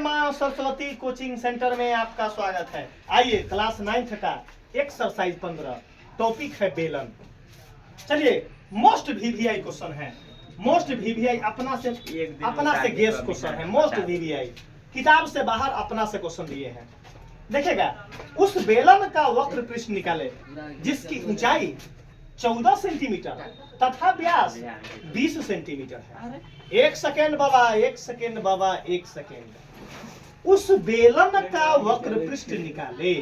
माँ Saraswati coaching centre में आपका स्वागत है। आइए क्लास 9th का एक्सरसाइज 15 टॉपिक है बेलन। चलिए मोस्ट वीवीआई क्वेश्चन है। मोस्ट वीवीआई अपना से गेस क्वेश्चन है। मोस्ट वीवीआई किताब से बाहर अपना से क्वेश्चन दिए हैं। देखिएगा, उस बेलन का वक्र पृष्ठ निकाले जिसकी ऊंचाई 14 सेंटीमीटर तथा व्यास 20 सेंटीमीटर है। एक सेकेंड बाबा, एक सेकेंड बाबा, एक सेकेंड। उस बेलन का वक्र पृष्ठ निकाले।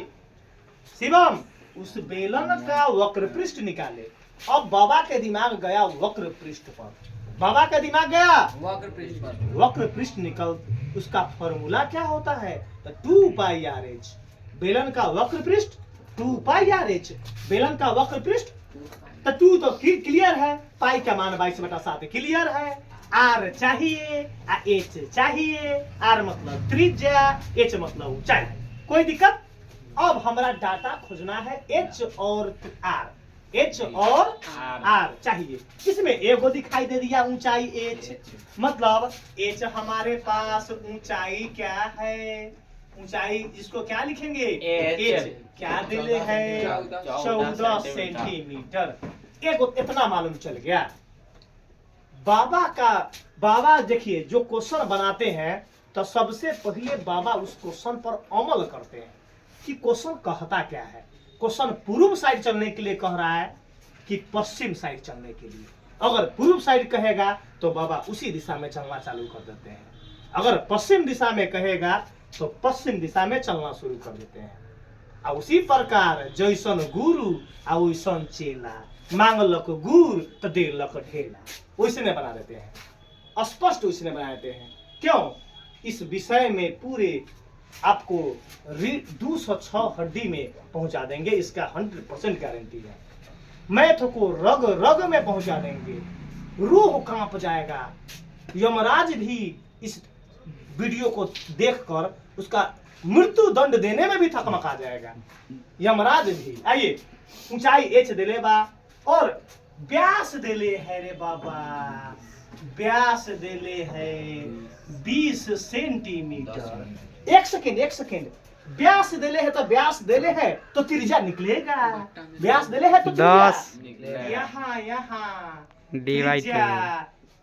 शिवम, उस बेलन का वक्र पृष्ठ निकाले। अब बाबा के दिमाग गया वक्र पृष्ठ पर। बाबा का दिमाग गया वक्र पृष्ठ पर। वक्र पृष्ठ निकल, उसका फॉर्मूला क्या होता है? तो 2 पाई आर एच। बेलन का वक्र पृष्ठ 2 पाई आर एच। बेलन का वक्र पृष्ठ तो 2 तो क्लियर है, पाई का मान 22/7 क्लियर है। आर चाहिए, एच चाहिए। आर मतलब त्रिज्या, एच मतलब ऊंचाई। कोई दिक्कत? अब हमारा डाटा खोजना है एच और आर। एच और आर चाहिए। इसमें एगो दिखाई दे दिया ऊंचाई एच, मतलब एच हमारे पास ऊंचाई क्या है? ऊंचाई जिसको क्या लिखेंगे? एच क्या दिले है? 14 सेंटीमीटर। एगो इतना मालूम चल गया। बाबा देखिए, जो क्वेश्चन बनाते हैं तो सबसे पहले बाबा उस क्वेश्चन पर अमल करते हैं कि क्वेश्चन कहता क्या है। क्वेश्चन पूर्व साइड चलने के लिए कह रहा है कि पश्चिम साइड चलने के लिए। अगर पूर्व साइड कहेगा तो बाबा उसी दिशा में चलना चालू कर देते हैं। अगर पश्चिम दिशा में कहेगा तो पश्चिम दिशा में चलना शुरू कर देते हैं। और उसी प्रकार जैसन गुरु आ वैसन चेला, मांगलक गुर तो देलक ढेला, वैसने बना देते हैं। स्पष्ट वैसने बना देते हैं। क्यों? इस विषय में पूरे आपको 206 हड्डी में पहुंचा देंगे, इसका 100% गारंटी है। मैथ को रग रग में पहुंचा देंगे, रूह कांप जाएगा। यमराज भी इस वीडियो को देखकर उसका मृत्यु दंड देने में भी थकमका जाएगा, यमराज भी। आइए, ऊंचाई एच दिले बा और व्यास दिले है रे बाबा, व्यास दिले है 20 सेंटीमीटर। एक सेकेंड, व्यास दिले है तो व्यास दिले है तो त्रिज्या निकलेगा। व्यास दिले है तो 10 यहाँ डिवाइड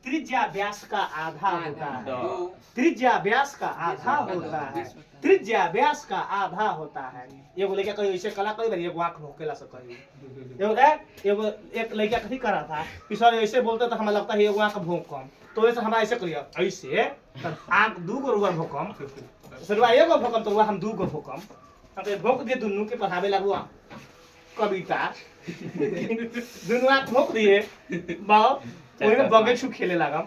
त्रिज्या व्यास का आधा होता है। त्रिज्या व्यास का आधा होता है। त्रिज्या व्यास का आधा होता है। एगो लड़का कहीं ऐसे कला करी, एगो आंख भोंकेला से कही। एगो एक लड़का कथी करा था कि सर ऐसे बोलते तो हमें लगता है एगो आंख भोंकम, तो ऐसे हमारा ऐसे करिए, ऐसे आंख 2 गो रुआ भोंकम, सरुआ एगो भोंकम तो हम 2 गो भोंकम। तो भोंक दिए दुनू के पढ़ावे लागू कविता। दुनू आंख भोंक दिए, बाओ वही में बगे छू खेले लागम।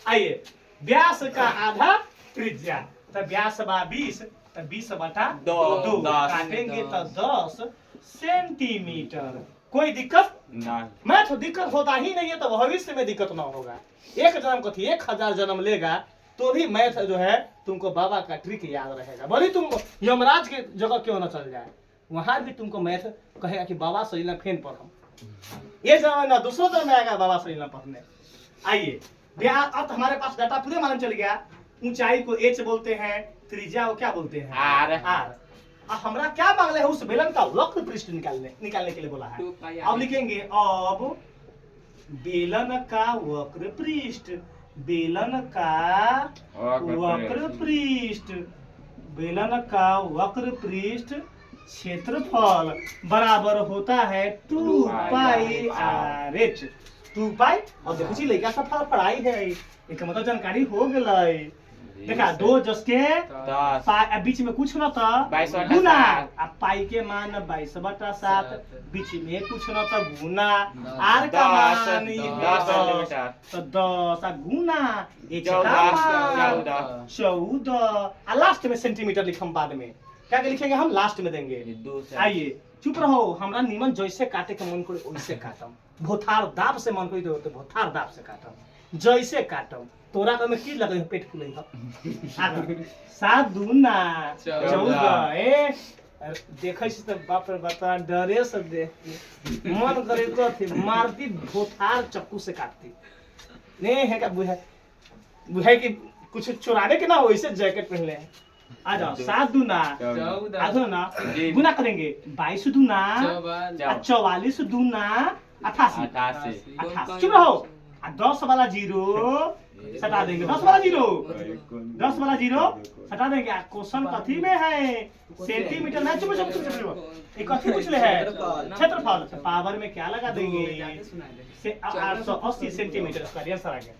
आइए, व्यास का आधा त्रिज्या, तो व्यास बा 20, तो 20/2 काटेंगे तो 10 सेंटीमीटर। कोई दिक्कत नहीं। मैथ दिक्कत होता ही नहीं है तो भविष्य में दिक्कत ना होगा। एक जन्म को 1000 जन्म लेगा तो भी मैथ जो है तुमको बाबा का ट्रिक याद रहेगा। भले तुम यमराज के जगह क्यों ना चल जाए, वहां भी तुमको मैथ कहेगा कि बाबा सही ना फेन पढ़ो। ये समय ना दूसरों जन्म में आएगा बाबा सही ना पढ़ने। आइए, अब हमारे पास डाटा पूरे मालूम चल गया। ऊंचाई को एच बोलते हैं, त्रिज्या को क्या बोलते हैं? आर। हमरा क्या मांगले है? उस बेलन का वक्र पृष्ठ निकालने के लिए बोला है। अब लिखेंगे, अब बेलन का वक्र पृष्ठ, बेलन का वक्र पृष्ठ, बेलन का वक्र पृष्ठ क्षेत्रफल बराबर होता है 2 पाई आर एच। 2 पाई। और देखो जी लड़का सब पढ़ाई है, एक मतलब जानकारी हो गई। देखा 2 जस के 10, बीच में कुछ ना था गुना, अब पाई के मान 22/7, बीच में कुछ ना था गुना, आर का मान 10 तो 10 गुना एच का मान 14, और लास्ट में सेंटीमीटर लिखम बाद में। क्या लिखेंगे हम? लास्ट में देंगे। आइए, चुप रहो, हमरा निमन जैसे काटे के मन करे वैसे काटम। भोथार दाब से मन करी तो भोथार दाब से काटम, जैसे काटम। तोरा का में की लगे पेट फुले ह 7 दूना 14। ए देखै छी त बाप रे बाप, डरे से देख मन करे तो थी मारती भोथार चक्कू से काटती। नहीं है का बुझाई कि कुछ चुराने के ना हो, ऐसे जैकेट पहन ले। आ जाओ 7 दूना 14 आधो ना गुना करेंगे 22 दूना 44 दूना 88 88 चुप रहो 10 वाला जीरो सटा देंगे 10 वाला जीरो 10 वाला जीरो सटा देंगे। क्वेश्चन कथी में है सेंटीमीटर में चुप चुप चुप एक कथी पूछ ले है क्षेत्रफल पावर में क्या लगा देंगे 880 सेंटीमीटर स्क्वायर आंसर आ गया।